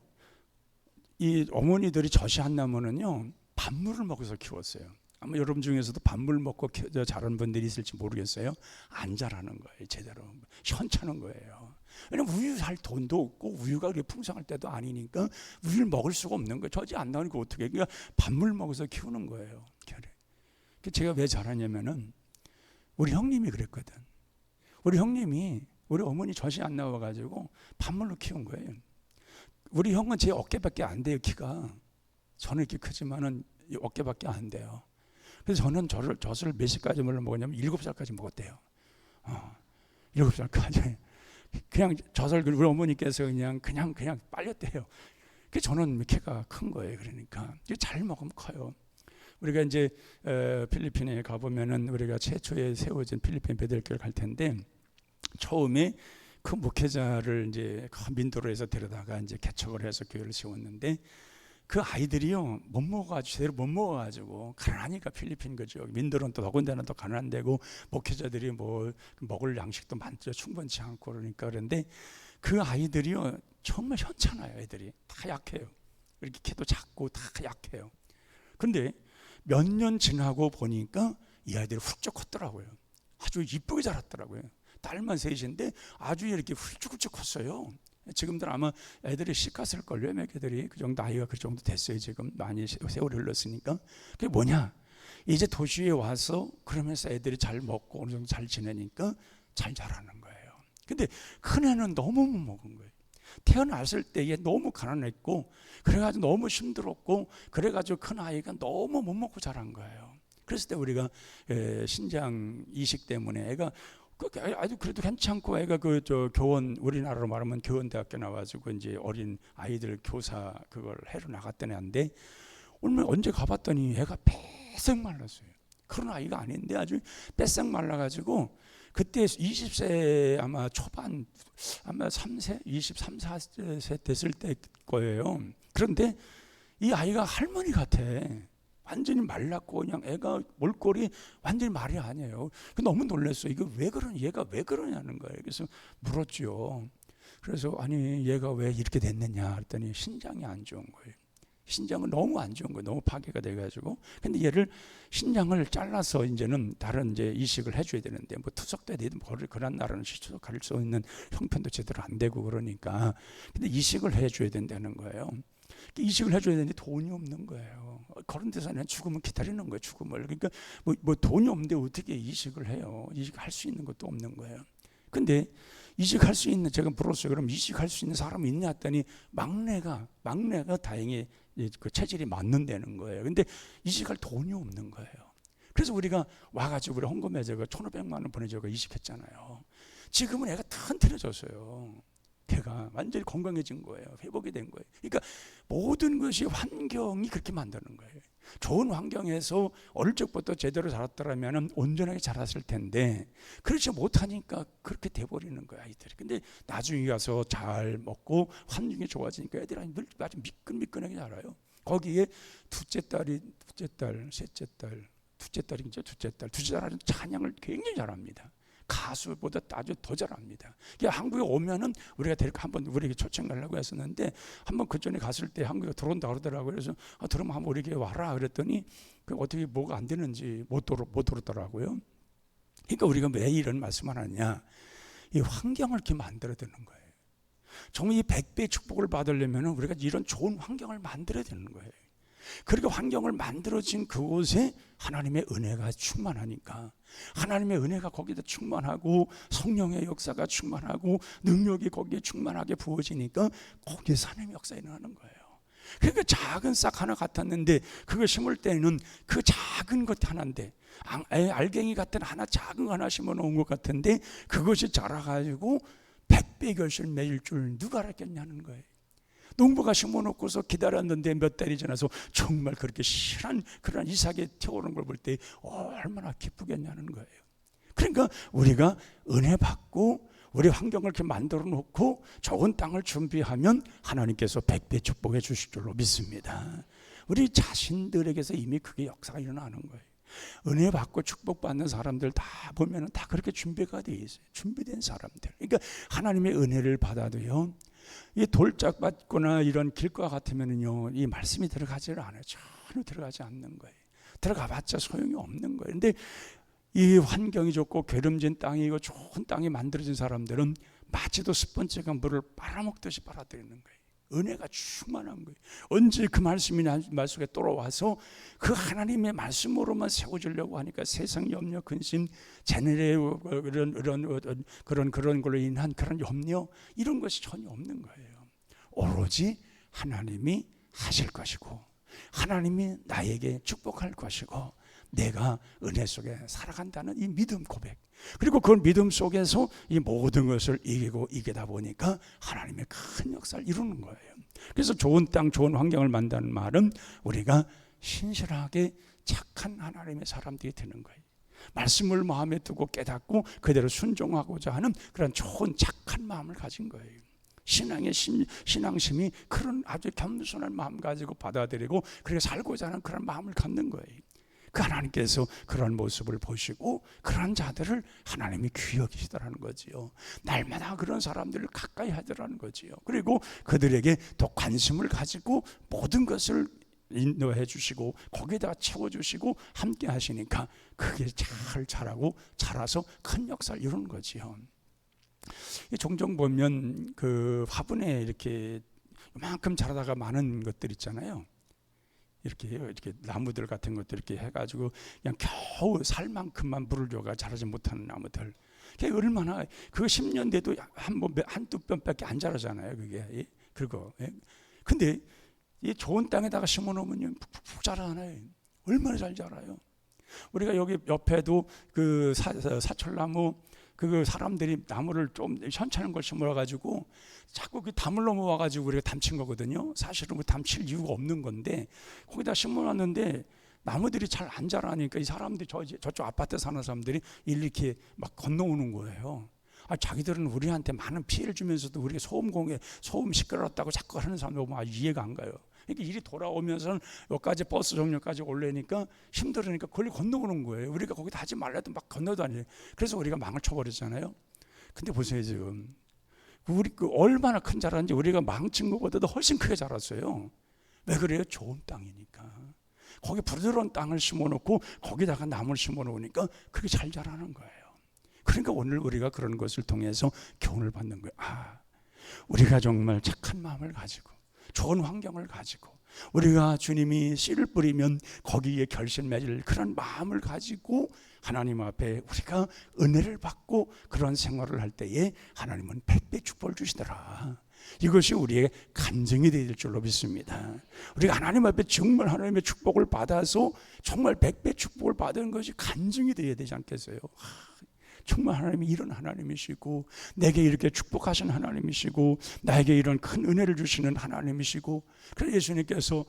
이 어머니들이 젖이 안 나면은요, 밥물을 먹어서 키웠어요. 아마 여러분 중에서도 밥물 먹고 자란 분들이 있을지 모르겠어요. 안 자라는 거예요. 제대로 현찮은 거예요. 왜냐면 우유 살 돈도 없고 우유가 그렇게 풍성할 때도 아니니까 우유를 먹을 수가 없는 거예요. 젖이 안 나오니까 어떻게, 그러니까 밥물 먹어서 키우는 거예요. 제가 왜 잘하냐면은 우리 형님이 그랬거든. 우리 형님이 우리 어머니 젖이 안 나와가지고 밥물로 키운 거예요. 우리 형은 제 어깨밖에 안 돼요. 키가. 저는 이렇게 크지만은 어깨밖에 안 돼요. 그래서 저는 젖을 몇 시까지 먹었냐면 7살까지 먹었대요. 7살까지. 그냥 젖을 우리 어머니께서 그냥 빨렸대요. 그래서 저는 키가 큰 거예요. 그러니까 잘 먹으면 커요. 우리가 이제 필리핀에 가보면은 우리가 최초에 세워진 필리핀 베델교를 갈 텐데, 처음에 그 목회자를 이제 민도로에서 데려다가 이제 개척을 해서 교회를 세웠는데, 그 아이들이요 못 먹어가지고, 제대로 못 먹어가지고, 가난하니까 필리핀 그죠. 민도로는 또 더군다나 더 가난되고 목회자들이 뭐 먹을 양식도 많죠. 충분치 않고 그러니까. 그런데 그 아이들이요 정말 현찮아요. 애들이 다 약해요. 이렇게 키도 작고 다 약해요. 근데 몇 년 지나고 보니까 이 아이들이 훌쩍 컸더라고요. 아주 이쁘게 자랐더라고요. 딸만 셋인데 아주 이렇게 훌쩍훌쩍 컸어요. 지금들 아마 애들이 시켰을걸요. 몇 개들이 그 정도, 나이가 그 정도 됐어요. 지금 많이 세월이 흘렀으니까. 그게 뭐냐, 이제 도시에 와서 그러면서 애들이 잘 먹고 어느 정도 잘 지내니까 잘 자라는 거예요. 근데 큰 애는 너무 못 먹은 거예요. 태어났을 때에 너무 가난했고 그래가지고 너무 힘들었고 그래가지고 큰 아이가 너무 못 먹고 자란 거예요. 그랬을 때 우리가 신장 이식 때문에 애가 아주 그래도 괜찮고 애가 교원, 우리나라로 말하면 교원대학교 나와가지고 이제 어린 아이들 교사 그걸 해로 나갔던 애인데 오늘 언제 가봤더니 애가 빼싹 말랐어요. 그런 아이가 아닌데 아주 빼싹 말라가지고 그때 20세 아마 초반 아마 3세 23, 4세 됐을 때 거예요. 그런데 이 아이가 할머니 같아. 완전히 말랐고 그냥 애가 몰골이 완전히 말이 아니에요. 너무 놀랐어. 이거 왜 그러냐, 얘가 왜 그러냐는 거예요. 그래서 물었죠. 그래서 아니 얘가 왜 이렇게 됐느냐 했더니 신장이 안 좋은 거예요. 신장은 너무 안 좋은 거예요. 너무 파괴가 돼가지고. 근데 얘를 신장을 잘라서 이제는 다른 이제 이식을 해줘야 되는데 뭐 투석도 되든 그런 나라는 투석할 수 있는 형편도 제대로 안 되고 그러니까 근데 이식을 해줘야 된다는 거예요. 이식을 해줘야 되는데 돈이 없는 거예요. 그런 데서는 죽음을 기다리는 거예요. 죽음을. 그러니까 뭐 돈이 없는데 어떻게 이식을 해요? 이식할 수 있는 것도 없는 거예요. 근데 이식할 수 있는, 제가 물었어요. 그럼 이식할 수 있는 사람이 있냐 했더니 막내가 다행히 그 체질이 맞는다는 거예요. 근데 이식할 돈이 없는 거예요. 그래서 우리가 와가지고 우리 헌금에 제가 1,500만 원 보내줘가 이식했잖아요. 지금은 애가 튼튼해졌어요. 걔가 완전히 건강해진 거예요. 회복이 된 거예요. 그러니까 모든 것이 환경이 그렇게 만드는 거예요. 좋은 환경에서 어릴 적부터 제대로 자랐더라면 온전하게 자랐을 텐데 그렇지 못하니까 그렇게 돼버리는 거야 아이들이. 근데 나중에 가서 잘 먹고 환경이 좋아지니까 애들이 아주 미끈미끈하게 자라요. 거기에 둘째 딸이 셋째 딸은 찬양을 굉장히 잘합니다. 가수보다 아주 더 잘합니다. 한국에 오면은 우리가 한번 우리에게 초청 가려고 했었는데 한번 그 전에 갔을 때 한국에 들어온다 그러더라고요. 그래서 들어오면 한번 우리에게 와라 그랬더니 어떻게 뭐가 안 되는지 못 들었더라고요. 그러니까 우리가 왜 이런 말씀을 하느냐, 이 환경을 이렇게 만들어야 되는 거예요. 정말 이 100배의 축복을 받으려면 우리가 이런 좋은 환경을 만들어야 되는 거예요. 그렇게 환경을 만들어진 그곳에 하나님의 은혜가 충만하니까, 하나님의 은혜가 거기다 충만하고 성령의 역사가 충만하고 능력이 거기에 충만하게 부어지니까 거기에서 하나님의 역사가 일어나는 거예요. 그러니까 작은 싹 하나 같았는데 그걸 심을 때는 그 작은 것 하나인데, 알갱이 같은 작은 거 하나 심어 놓은 것 같은데 그것이 자라가지고 100배 결실 맺을 줄 누가 알았겠냐는 거예요. 농부가 심어놓고서 기다렸는데 몇 달이 지나서 정말 그렇게 실한 그런 이삭이 태어오는 걸 볼 때 얼마나 기쁘겠냐는 거예요. 그러니까 우리가 은혜 받고 우리 환경을 이렇게 만들어 놓고 좋은 땅을 준비하면 하나님께서 100배 축복해 주실 줄로 믿습니다. 우리 자신들에게서 이미 그게 역사가 일어나는 거예요. 은혜 받고 축복받는 사람들 다 보면 다 그렇게 준비가 되어 있어요. 준비된 사람들. 그러니까 하나님의 은혜를 받아도요, 이 돌짝 받거나 이런 길과 같으면은요, 이 말씀이 들어가지를 않아요. 전혀 들어가지 않는 거예요. 들어가봤자 소용이 없는 거예요. 근데 이 환경이 좋고 괴름진 땅이고 좋은 땅이 만들어진 사람들은 마치도 스펀지가 물을 빨아먹듯이 빨아들이는 거예요. 은혜가 충만한 거예요. 언제 그 말씀이 말 속에 돌아와서 그 하나님의 말씀으로만 세워주려고 하니까 세상 염려, 근심, 재ner의 그런 걸로 인한 그런 염려, 이런 것이 전혀 없는 거예요. 오로지 하나님이 하실 것이고 하나님이 나에게 축복할 것이고 내가 은혜 속에 살아간다는 이 믿음 고백, 그리고 그 믿음 속에서 이 모든 것을 이기다 보니까 하나님의 큰 역사를 이루는 거예요. 그래서 좋은 땅, 좋은 환경을 만드는 말은 우리가 신실하게 착한 하나님의 사람들이 되는 거예요. 말씀을 마음에 두고 깨닫고 그대로 순종하고자 하는 그런 좋은 착한 마음을 가진 거예요. 신앙심이 그런 아주 겸손한 마음 가지고 받아들이고 그렇게 살고자 하는 그런 마음을 갖는 거예요. 그 하나님께서 그런 모습을 보시고 그런 자들을 하나님이 귀히 여기시더라는 거지요. 날마다 그런 사람들을 가까이 하더라는 거지요. 그리고 그들에게 또 관심을 가지고 모든 것을 인도해 주시고 거기에다가 채워주시고 함께 하시니까 그게 잘 자라고 자라서 큰 역사를 이루는 거지요. 종종 보면 그 화분에 이렇게 이만큼 자라다가 많은 것들 있잖아요. 이렇게 나무들 같은 것들 이렇게 해가지고 그냥 겨우 살 만큼만 물을 줘가 자라지 못하는 나무들. 그게 얼마나 그 10년 돼도 한두 뼘밖에 안 자라잖아요. 그게 그거. 근데 이 좋은 땅에다가 심어놓으면 푹푹 자라나요. 얼마나 잘 자라요. 우리가 여기 옆에도 그 사철나무 그 사람들이 나무를 좀 현찮은 걸 심어가지고 자꾸 그 담을 넘어와가지고 우리가 담친 거거든요. 사실은 뭐 담칠 이유가 없는 건데 거기다 심어놨는데 나무들이 잘 안 자라니까 이 사람들이 저쪽 아파트 사는 사람들이 이렇게 막 건너오는 거예요. 자기들은 우리한테 많은 피해를 주면서도 우리가 소음 시끄러웠다고 자꾸 하는 사람들 보면 아주 이해가 안 가요. 그러니까 일이 돌아오면서는 여기까지 버스 정류까지 올래니까 힘들으니까 거기 건너오는 거예요. 우리가 거기다 하지 말라도 막 건너다녀요. 그래서 우리가 망을 쳐버렸잖아요. 근데 보세요, 지금 우리 얼마나 큰 자라는지 우리가 망친 것보다도 훨씬 크게 자랐어요. 왜 그래요? 좋은 땅이니까. 거기 부드러운 땅을 심어놓고 거기다가 나무를 심어놓으니까 그게 잘 자라는 거예요. 그러니까 오늘 우리가 그런 것을 통해서 교훈을 받는 거예요. 우리가 정말 착한 마음을 가지고 좋은 환경을 가지고 우리가 주님이 씨를 뿌리면 거기에 결실 맺을 그런 마음을 가지고 하나님 앞에 우리가 은혜를 받고 그런 생활을 할 때에 하나님은 100배 축복을 주시더라. 이것이 우리의 간증이 될 줄로 믿습니다. 우리가 하나님 앞에 정말 하나님의 축복을 받아서 정말 100배 축복을 받은 것이 간증이 되어야 되지 않겠어요? 정말 하나님이 이런 하나님이시고 내게 이렇게 축복하신 하나님이시고 나에게 이런 큰 은혜를 주시는 하나님이시고, 그래서 예수님께서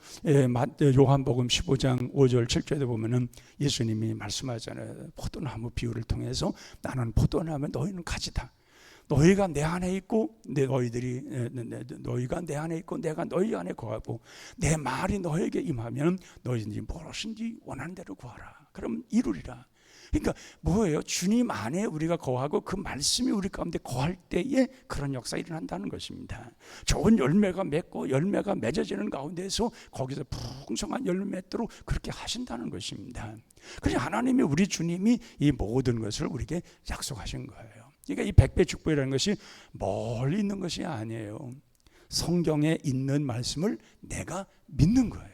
요한복음 15장 5절 7절에 보면은 예수님이 말씀하잖아요. 포도나무 비유를 통해서 나는 포도나무, 너희는 가지다. 너희가 내 안에 있고 너희가 내 안에 있고 내가 너희 안에 거하고 내 말이 너에게 임하면 너희들이 무엇인지 원하는 대로 구하라. 그럼 이루리라. 그러니까 뭐예요? 주님 안에 우리가 거하고 그 말씀이 우리 가운데 거할 때에 그런 역사가 일어난다는 것입니다. 좋은 열매가 맺고 열매가 맺어지는 가운데서 거기서 풍성한 열매 맺도록 그렇게 하신다는 것입니다. 그래서 하나님이 우리 주님이 이 모든 것을 우리에게 약속하신 거예요. 그러니까 이 100배 축복이라는 것이 멀리 있는 것이 아니에요. 성경에 있는 말씀을 내가 믿는 거예요.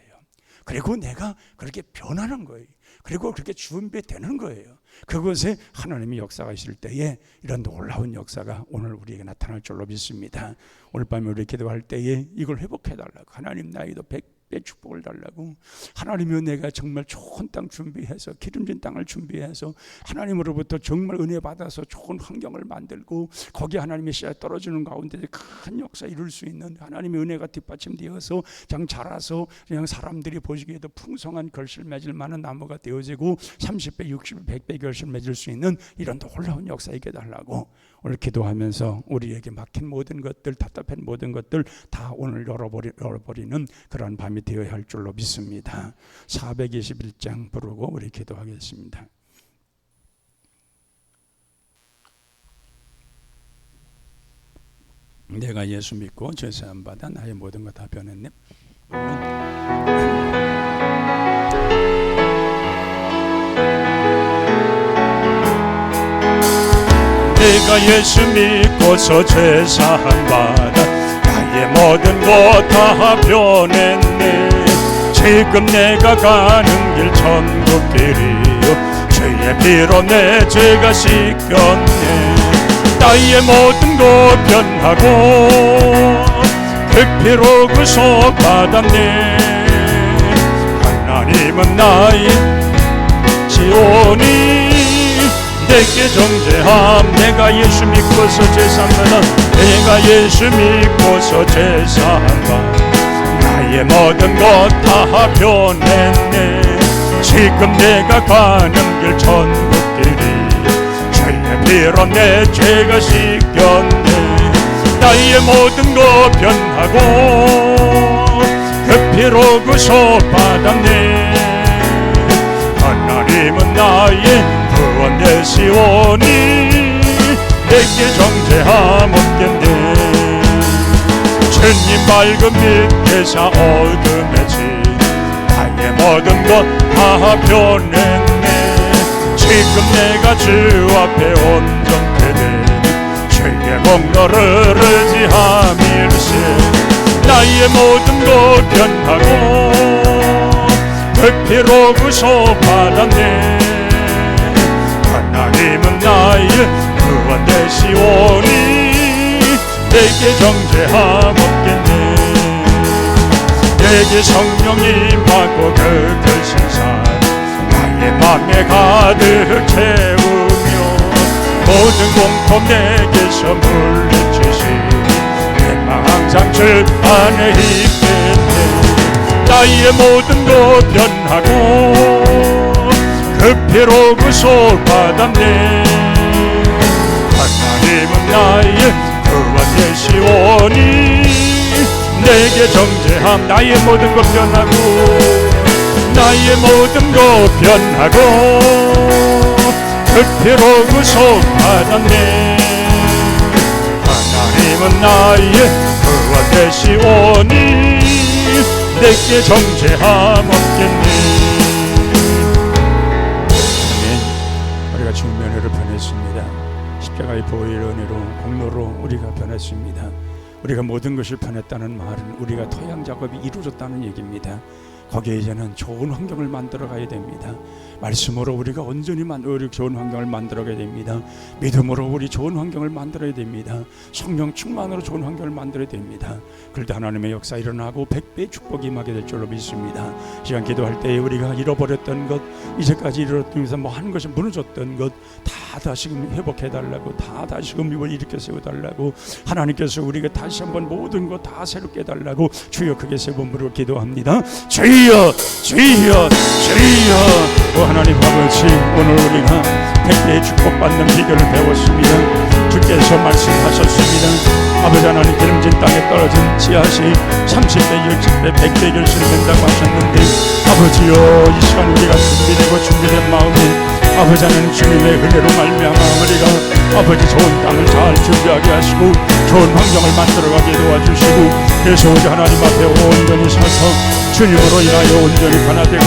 그리고 내가 그렇게 변하는 거예요. 그리고 그렇게 준비되는 거예요. 그것에 하나님의 역사가 있을 때에 이런 놀라운 역사가 오늘 우리에게 나타날 줄로 믿습니다. 오늘 밤에 우리 기도할 때에 이걸 회복해달라고, 하나님 나에게도 100배 축복을 달라고, 하나님이여 내가 정말 좋은 땅 준비해서 기름진 땅을 준비해서 하나님으로부터 정말 은혜 받아서 좋은 환경을 만들고 거기 하나님의 씨앗 떨어지는 가운데 큰 역사 이룰 수 있는 하나님의 은혜가 뒷받침되어서 그냥 자라서 그냥 사람들이 보시기에도 풍성한 결실 맺을 만한 나무가 되어지고 30배, 60배, 100배 결실 맺을 수 있는 이런 놀라운 역사 있게 달라고 오늘 기도하면서 우리에게 막힌 모든 것들, 답답한 모든 것들 다 오늘 열어버리는 그런 밤이 되어야 할 줄로 믿습니다. 421장 부르고 우리 기도하겠습니다. 내가 예수 믿고 죄사함 받아 나의 모든 것 다 변했네. 내가 예수 믿고서 죄사함 받아 나의 모든 것 다 변했네. 지금 내가 가는 길 천국 길이요 주의 피로 내 죄가 씻겼네. 나의 모든 것 변하고 그 피로 구속받았네. 하나님은 나의 지온이 내게 정죄함. 내가 예수 믿고서 죄사함 받아 내가 예수 믿고서 죄사함 받아 나의 모든 것 다 변했네. 지금 내가 가는 길 천국 길이 주의 피로 내 죄가 씻겼네. 나의 모든 것 변하고 그 피로 구속받았네. 하나님은 나의 구원 되시오니 내게 정죄함 없겠네. 주님 밝은 빛 계사 어둠의 집 나의 모든 것 다 변했네. 지금 내가 주 앞에 온전케 되니 주의 공로를 의지함일세. 나의 모든 것 변하고 그 피로 구속받았네. 하나님은 나의 구원 되시오니 내게 정죄함 없겠네. 내게 성령 임하고 그 결신사 나의 맘에 가득 채우며 모든 공통 내게서 물리치시 내 맘 항상 주 안에 있겠네. 나의 모든 것 변하고 그 피로 구속받았네. 하나님은 나의 구원 되시오니 내게 정죄함. 나의 모든 것 변하고 나의 모든 것 변하고 그 피로 구속받았네. 하나님은 나의 구원 되시오니 내게 정죄함 없겠네. 우리가 주님의 은혜를 변했습니다. 십자가의 보혈의 은혜로 공로로 우리가 변했습니다. 우리가 모든 것을 변했다는 말은 우리가 토양 작업이 이루어졌다는 얘기입니다. 거기에 이제는 좋은 환경을 만들어 가야 됩니다. 말씀으로 우리가 온전히 좋은 환경을 만들어 가야 됩니다. 믿음으로 우리 좋은 환경을 만들어야 됩니다. 성령 충만으로 좋은 환경을 만들어야 됩니다. 그럴 때 하나님의 역사 일어나고 100배의 축복이 임하게 될 줄로 믿습니다. 시간 기도할 때 우리가 잃어버렸던 것, 이제까지 이루어지면서 뭐 하는 것이 무너졌던 것 다 다시금 회복해달라고, 다 다시금 일으켜 세워달라고, 하나님께서 우리가 다시 한번 모든 것 다 새롭게 해달라고 주여 크게 세 번 부르고 기도합니다. 주여 주여 주여. 하나님 아버지, 오늘 우리가 100배의 축복받는 비결을 배웠습니다. 주께서 말씀하셨습니다. 아버지 하나님, 기름진 땅에 떨어진 씨앗이 30배, 60배, 100배 결실된다고 하셨는데, 아버지여, 이 시간 우리가 준비된 마음에 아버지 하나님 주님의 은혜로 말미암아 우리가 아버지 좋은 땅을 잘 준비하게 하시고 좋은 환경을 만들어가게 도와주시고, 그래서 우리 하나님 앞에 온전히 서서 주님으로 인하여 온전히 변화되고